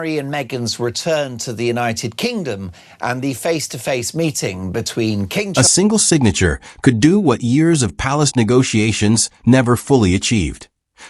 Harry and Meghan's return to the United Kingdom and the face-to-face meeting between King Charles. A single signature could do what years of palace negotiations never fully achieved.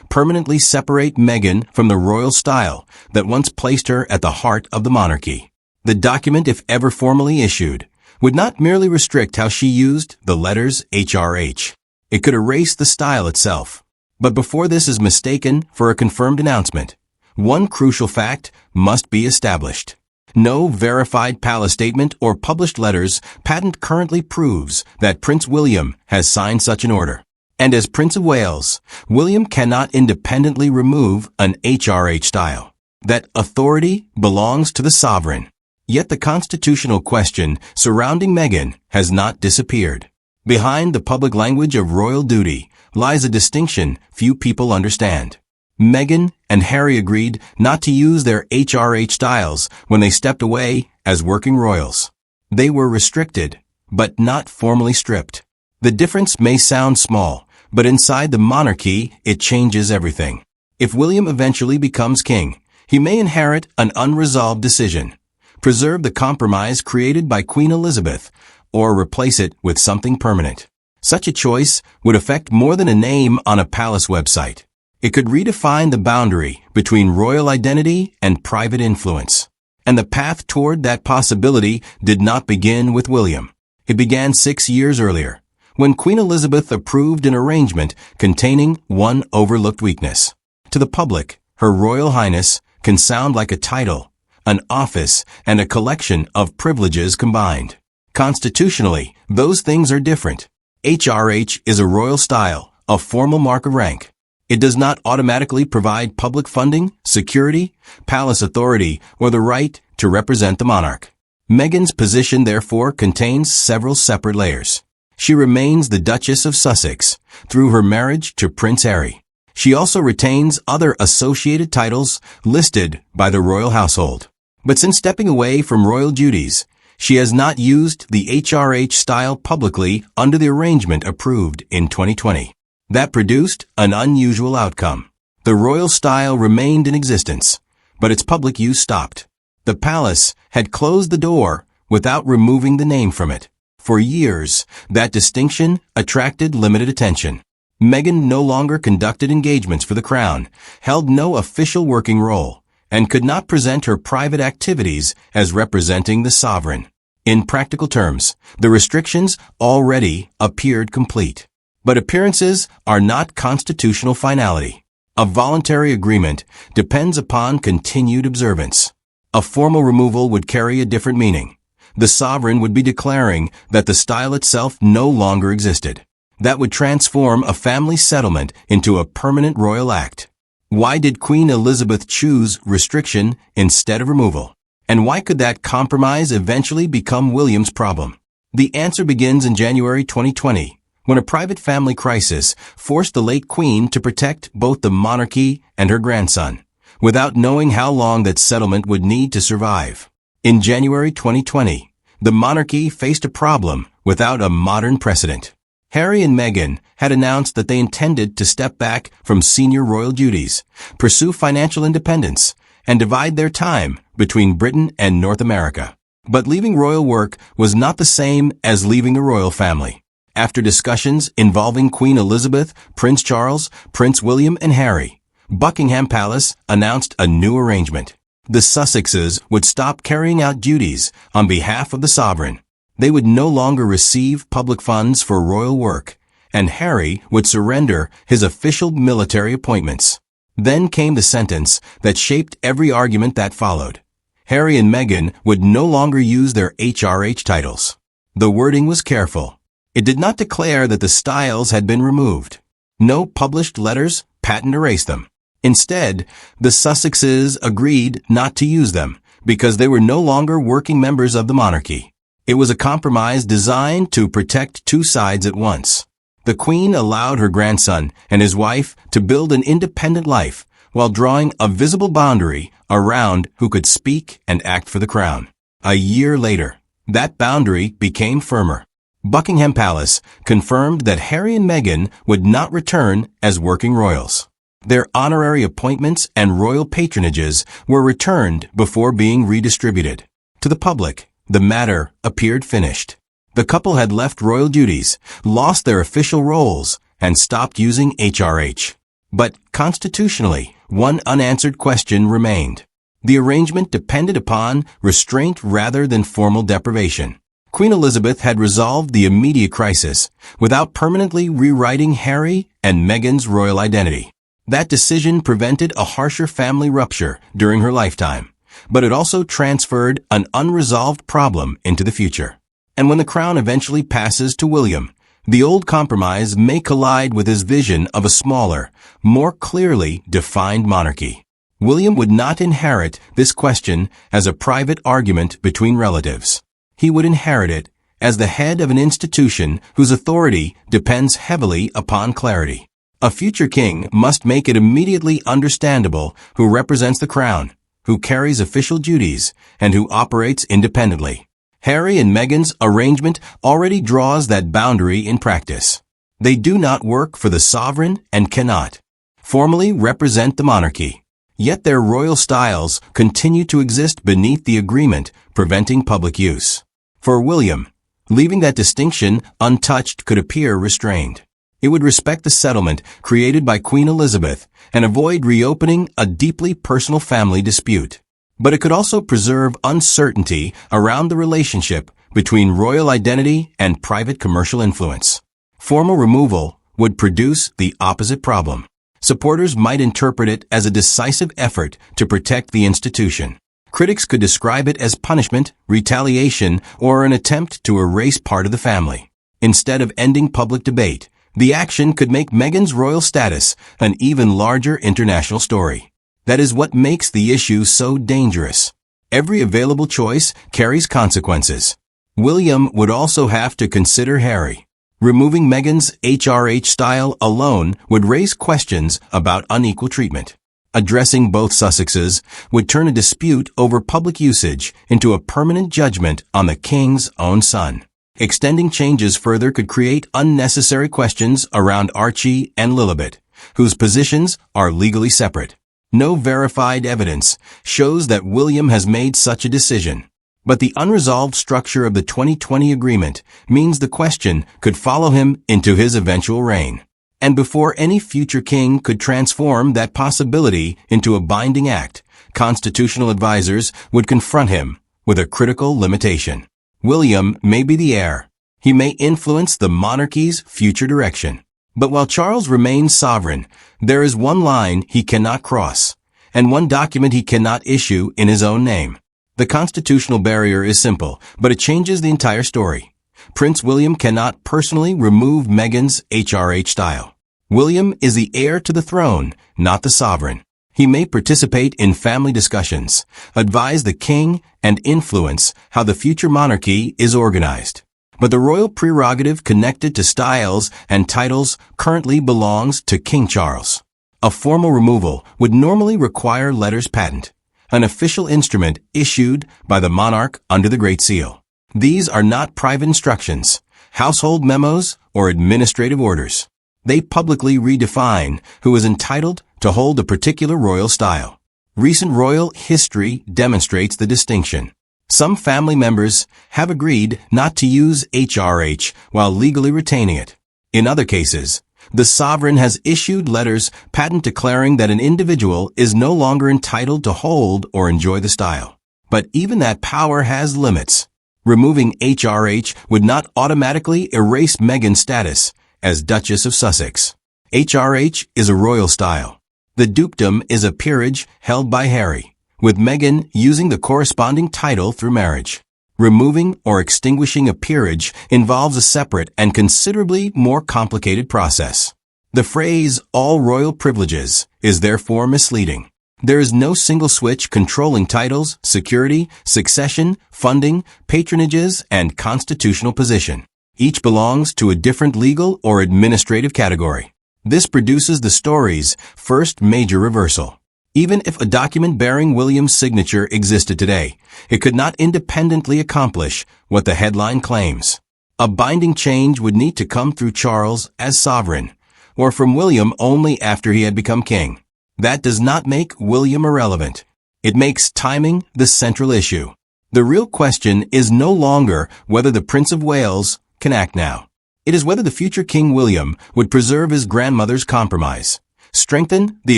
Permanently separate Meghan from the royal style that once placed her at the heart of the monarchy. The document, if ever formally issued, would not merely restrict how she used the letters HRH. It could erase the style itself. But before this is mistaken for a confirmed announcement, one crucial fact must be established. No verified palace statement or published letters patent currently proves that Prince William has signed such an order. And as Prince of Wales, William cannot independently remove an HRH style. That authority belongs to the sovereign. Yet the constitutional question surrounding Meghan has not disappeared. Behind the public language of royal duty lies a distinction few people understand. Meghan and Harry agreed not to use their HRH styles when they stepped away as working royals. They were restricted, but not formally stripped. The difference may sound small, but inside the monarchy, it changes everything. If William eventually becomes king, he may inherit an unresolved decision: preserve the compromise created by Queen Elizabeth, or replace it with something permanent. Such a choice would affect more than a name on a palace website. It could redefine the boundary between royal identity and private influence. And the path toward that possibility did not begin with William. It began 6 years earlier, when Queen Elizabeth approved an arrangement containing one overlooked weakness. To the public, Her Royal Highness can sound like a title, an office, and a collection of privileges combined. Constitutionally, those things are different. HRH is a royal style, a formal mark of rank. It does not automatically provide public funding, security, palace authority, or the right to represent the monarch. Meghan's position, therefore, contains several separate layers. She remains the Duchess of Sussex through her marriage to Prince Harry. She also retains other associated titles listed by the royal household. But since stepping away from royal duties, she has not used the HRH style publicly under the arrangement approved in 2020. That produced an unusual outcome. The royal style remained in existence, but its public use stopped. The palace had closed the door without removing the name from it. For years, that distinction attracted limited attention. Meghan no longer conducted engagements for the crown, held no official working role, and could not present her private activities as representing the sovereign. In practical terms, the restrictions already appeared complete. But appearances are not constitutional finality. A voluntary agreement depends upon continued observance. A formal removal would carry a different meaning. The sovereign would be declaring that the style itself no longer existed. That would transform a family settlement into a permanent royal act. Why did Queen Elizabeth choose restriction instead of removal? And why could that compromise eventually become William's problem? The answer begins in January 2020. When a private family crisis forced the late queen to protect both the monarchy and her grandson, without knowing how long that settlement would need to survive. In January 2020, the monarchy faced a problem without a modern precedent. Harry and Meghan had announced that they intended to step back from senior royal duties, pursue financial independence, and divide their time between Britain and North America. But leaving royal work was not the same as leaving the royal family. After discussions involving Queen Elizabeth, Prince Charles, Prince William, and Harry, Buckingham Palace announced a new arrangement. The Sussexes would stop carrying out duties on behalf of the sovereign. They would no longer receive public funds for royal work, and Harry would surrender his official military appointments. Then came the sentence that shaped every argument that followed. Harry and Meghan would no longer use their HRH titles. The wording was careful. It did not declare that the styles had been removed. No published letters patent erased them. Instead, the Sussexes agreed not to use them because they were no longer working members of the monarchy. It was a compromise designed to protect two sides at once. The Queen allowed her grandson and his wife to build an independent life while drawing a visible boundary around who could speak and act for the crown. A year later, that boundary became firmer. Buckingham Palace confirmed that Harry and Meghan would not return as working royals. Their honorary appointments and royal patronages were returned before being redistributed. To the public, the matter appeared finished. The couple had left royal duties, lost their official roles, and stopped using HRH. But constitutionally, one unanswered question remained. The arrangement depended upon restraint rather than formal deprivation. Queen Elizabeth had resolved the immediate crisis without permanently rewriting Harry and Meghan's royal identity. That decision prevented a harsher family rupture during her lifetime, but it also transferred an unresolved problem into the future. And when the crown eventually passes to William, the old compromise may collide with his vision of a smaller, more clearly defined monarchy. William would not inherit this question as a private argument between relatives. He would inherit it as the head of an institution whose authority depends heavily upon clarity. A future king must make it immediately understandable who represents the crown, who carries official duties, and who operates independently. Harry and Meghan's arrangement already draws that boundary in practice. They do not work for the sovereign and cannot formally represent the monarchy. Yet their royal styles continue to exist beneath the agreement, preventing public use. For William, leaving that distinction untouched could appear restrained. It would respect the settlement created by Queen Elizabeth and avoid reopening a deeply personal family dispute. But it could also preserve uncertainty around the relationship between royal identity and private commercial influence. Formal removal would produce the opposite problem. Supporters might interpret it as a decisive effort to protect the institution. Critics could describe it as punishment, retaliation, or an attempt to erase part of the family. Instead of ending public debate, the action could make Meghan's royal status an even larger international story. That is what makes the issue so dangerous. Every available choice carries consequences. William would also have to consider Harry. Removing Meghan's HRH style alone would raise questions about unequal treatment. Addressing both Sussexes would turn a dispute over public usage into a permanent judgment on the king's own son. Extending changes further could create unnecessary questions around Archie and Lilibet, whose positions are legally separate. No verified evidence shows that William has made such a decision. But the unresolved structure of the 2020 agreement means the question could follow him into his eventual reign. And before any future king could transform that possibility into a binding act, constitutional advisors would confront him with a critical limitation. William may be the heir. He may influence the monarchy's future direction. But while Charles remains sovereign, there is one line he cannot cross, and one document he cannot issue in his own name. The constitutional barrier is simple, but it changes the entire story. Prince William cannot personally remove Meghan's HRH style. William is the heir to the throne, not the sovereign. He may participate in family discussions, advise the king, and influence how the future monarchy is organized. But the royal prerogative connected to styles and titles currently belongs to King Charles. A formal removal would normally require letters patent, an official instrument issued by the monarch under the Great Seal. These are not private instructions, household memos, or administrative orders. They publicly redefine who is entitled to hold a particular royal style. Recent royal history demonstrates the distinction. Some family members have agreed not to use HRH while legally retaining it. In other cases, the sovereign has issued letters patent declaring that an individual is no longer entitled to hold or enjoy the style. But even that power has limits. Removing HRH would not automatically erase Meghan's status as Duchess of Sussex. HRH is a royal style. The dukedom is a peerage held by Harry, with Meghan using the corresponding title through marriage. Removing or extinguishing a peerage involves a separate and considerably more complicated process. The phrase, all royal privileges, is therefore misleading. There is no single switch controlling titles, security, succession, funding, patronages, and constitutional position. Each belongs to a different legal or administrative category. This produces the story's first major reversal. Even if a document bearing William's signature existed today, it could not independently accomplish what the headline claims. A binding change would need to come through Charles as sovereign, or from William only after he had become king. That does not make William irrelevant. It makes timing the central issue. The real question is no longer whether the Prince of Wales can act now. It is whether the future King William would preserve his grandmother's compromise, strengthen the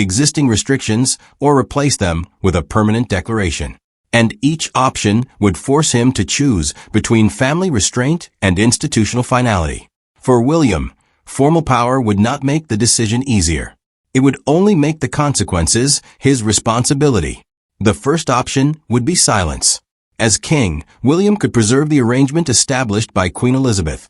existing restrictions, or replace them with a permanent declaration. And each option would force him to choose between family restraint and institutional finality. For William, formal power would not make the decision easier. It would only make the consequences his responsibility. The first option would be silence. As king, William could preserve the arrangement established by Queen Elizabeth.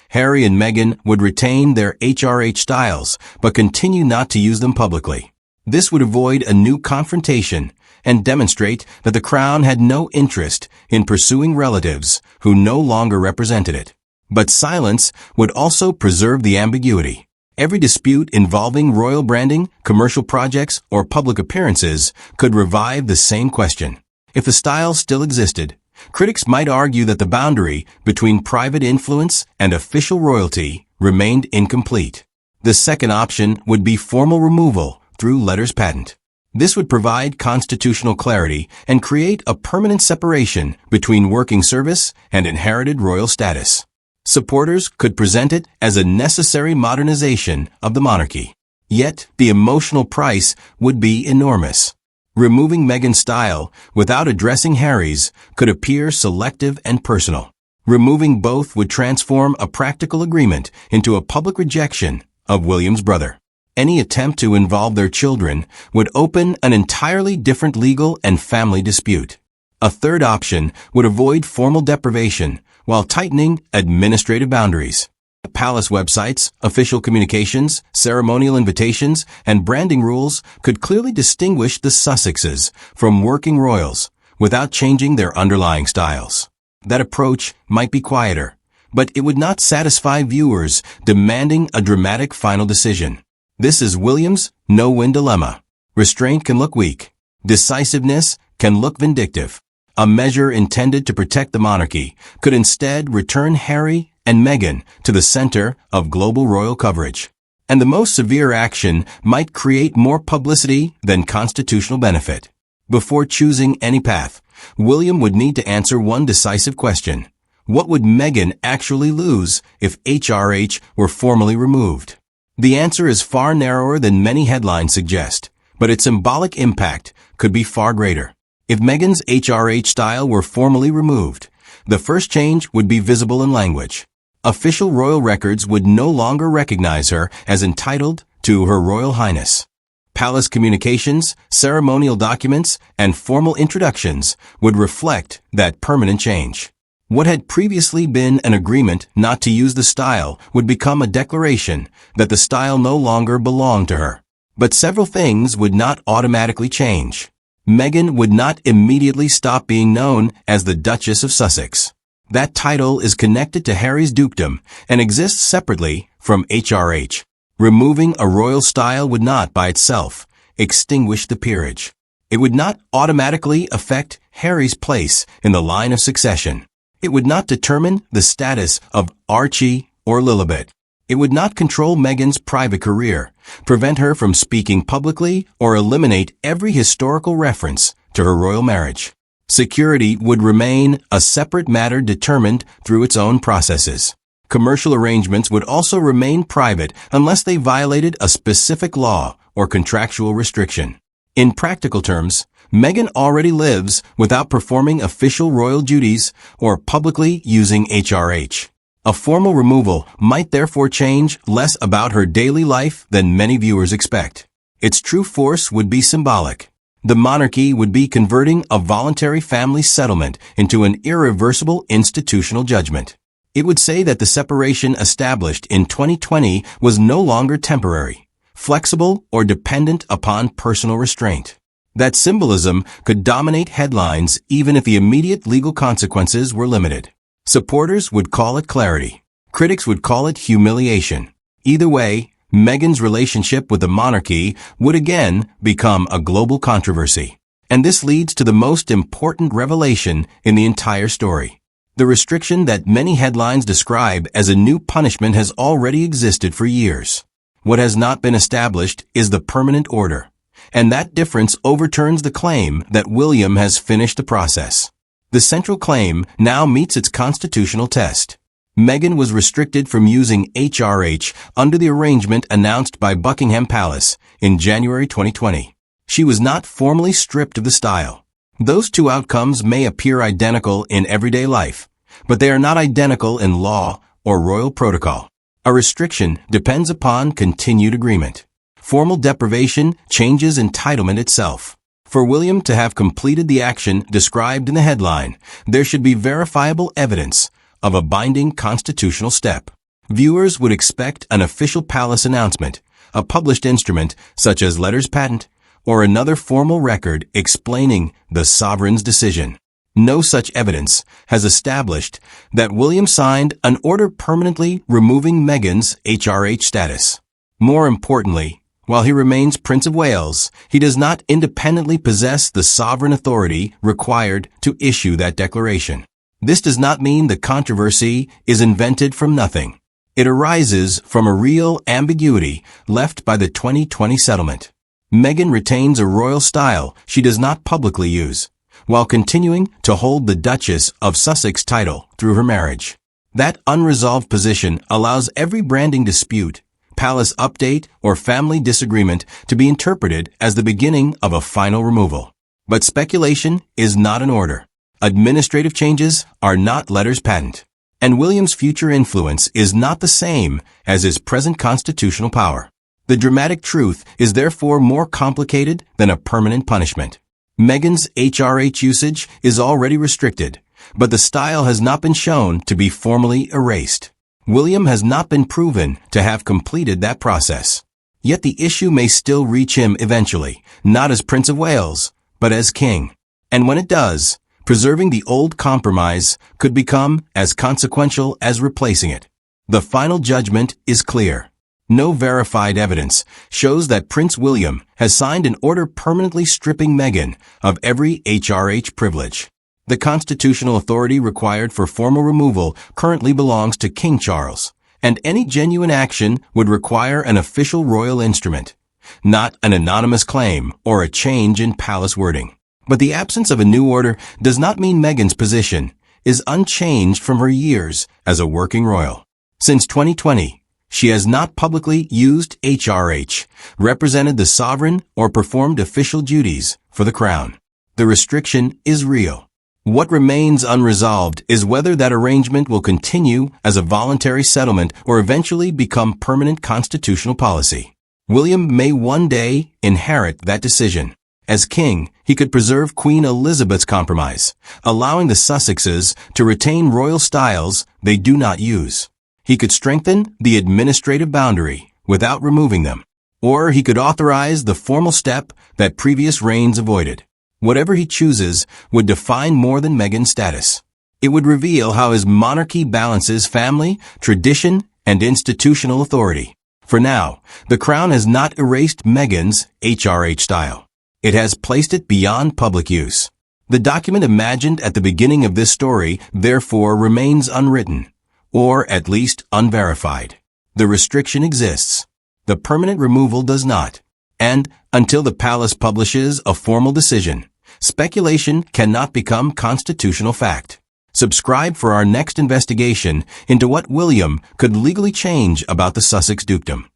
Harry and Meghan would retain their HRH styles, but continue not to use them publicly. This would avoid a new confrontation and demonstrate that the crown had no interest in pursuing relatives who no longer represented it. But silence would also preserve the ambiguity. Every dispute involving royal branding, commercial projects, or public appearances could revive the same question. If the style still existed, critics might argue that the boundary between private influence and official royalty remained incomplete. The second option would be formal removal through letters patent. This would provide constitutional clarity and create a permanent separation between working service and inherited royal status. Supporters could present it as a necessary modernization of the monarchy. Yet, the emotional price would be enormous. Removing Meghan's style without addressing Harry's could appear selective and personal. Removing both would transform a practical agreement into a public rejection of William's brother. Any attempt to involve their children would open an entirely different legal and family dispute. A third option would avoid formal deprivation while tightening administrative boundaries. Palace websites, official communications, ceremonial invitations, and branding rules could clearly distinguish the Sussexes from working royals without changing their underlying styles. That approach might be quieter, but it would not satisfy viewers demanding a dramatic final decision. This is William's no-win dilemma. Restraint can look weak. Decisiveness can look vindictive. A measure intended to protect the monarchy could instead return Harry and Meghan to the center of global royal coverage. And the most severe action might create more publicity than constitutional benefit. Before choosing any path, William would need to answer one decisive question. What would Meghan actually lose if HRH were formally removed? The answer is far narrower than many headlines suggest, but its symbolic impact could be far greater. If Meghan's HRH style were formally removed, the first change would be visible in language. Official royal records would no longer recognize her as entitled to Her Royal Highness. Palace communications, ceremonial documents, and formal introductions would reflect that permanent change. What had previously been an agreement not to use the style would become a declaration that the style no longer belonged to her. But several things would not automatically change. Meghan would not immediately stop being known as the Duchess of Sussex. That title is connected to Harry's dukedom and exists separately from HRH. Removing a royal style would not, by itself, extinguish the peerage. It would not automatically affect Harry's place in the line of succession. It would not determine the status of Archie or Lilibet. It would not control Meghan's private career, prevent her from speaking publicly, or eliminate every historical reference to her royal marriage. Security would remain a separate matter determined through its own processes. Commercial arrangements would also remain private unless they violated a specific law or contractual restriction. In practical terms, Meghan already lives without performing official royal duties or publicly using HRH. A formal removal might therefore change less about her daily life than many viewers expect. Its true force would be symbolic. The monarchy would be converting a voluntary family settlement into an irreversible institutional judgment. It would say that the separation established in 2020 was no longer temporary, flexible, or dependent upon personal restraint. That symbolism could dominate headlines even if the immediate legal consequences were limited. Supporters would call it clarity. Critics would call it humiliation. Either way, Meghan's relationship with the monarchy would again become a global controversy. And this leads to the most important revelation in the entire story. The restriction that many headlines describe as a new punishment has already existed for years. What has not been established is the permanent order, and that difference overturns the claim that William has finished the process. The central claim now meets its constitutional test. Meghan was restricted from using HRH under the arrangement announced by Buckingham Palace in January 2020. She was not formally stripped of the style. Those two outcomes may appear identical in everyday life, but they are not identical in law or royal protocol. A restriction depends upon continued agreement. Formal deprivation changes entitlement itself. For William to have completed the action described in the headline, there should be verifiable evidence of a binding constitutional step. Viewers would expect an official palace announcement, a published instrument such as letters patent, or another formal record explaining the sovereign's decision. No such evidence has established that William signed an order permanently removing Meghan's HRH status. More importantly, while he remains Prince of Wales, he does not independently possess the sovereign authority required to issue that declaration. This does not mean the controversy is invented from nothing. It arises from a real ambiguity left by the 2020 settlement. Meghan retains a royal style she does not publicly use, while continuing to hold the Duchess of Sussex title through her marriage. That unresolved position allows every branding dispute, palace update, or family disagreement to be interpreted as the beginning of a final removal. But speculation is not an order. Administrative changes are not letters patent. And William's future influence is not the same as his present constitutional power. The dramatic truth is therefore more complicated than a permanent punishment. Meghan's HRH usage is already restricted, but the style has not been shown to be formally erased. William has not been proven to have completed that process. Yet the issue may still reach him eventually, not as Prince of Wales, but as king. And when it does, preserving the old compromise could become as consequential as replacing it. The final judgment is clear. No verified evidence shows that Prince William has signed an order permanently stripping Meghan of every HRH privilege. The constitutional authority required for formal removal currently belongs to King Charles, and any genuine action would require an official royal instrument, not an anonymous claim or a change in palace wording. But the absence of a new order does not mean Meghan's position is unchanged from her years as a working royal. Since 2020, she has not publicly used HRH, represented the sovereign, or performed official duties for the crown. The restriction is real. What remains unresolved is whether that arrangement will continue as a voluntary settlement or eventually become permanent constitutional policy. William may one day inherit that decision. As king, he could preserve Queen Elizabeth's compromise, allowing the Sussexes to retain royal styles they do not use. He could strengthen the administrative boundary without removing them, or he could authorize the formal step that previous reigns avoided. Whatever he chooses would define more than Meghan's status. It would reveal how his monarchy balances family, tradition, and institutional authority. For now, the crown has not erased Meghan's HRH style. It has placed it beyond public use. The document imagined at the beginning of this story therefore remains unwritten, or at least unverified. The restriction exists. The permanent removal does not. And until the palace publishes a formal decision, speculation cannot become constitutional fact. Subscribe for our next investigation into what William could legally change about the Sussex dukedom.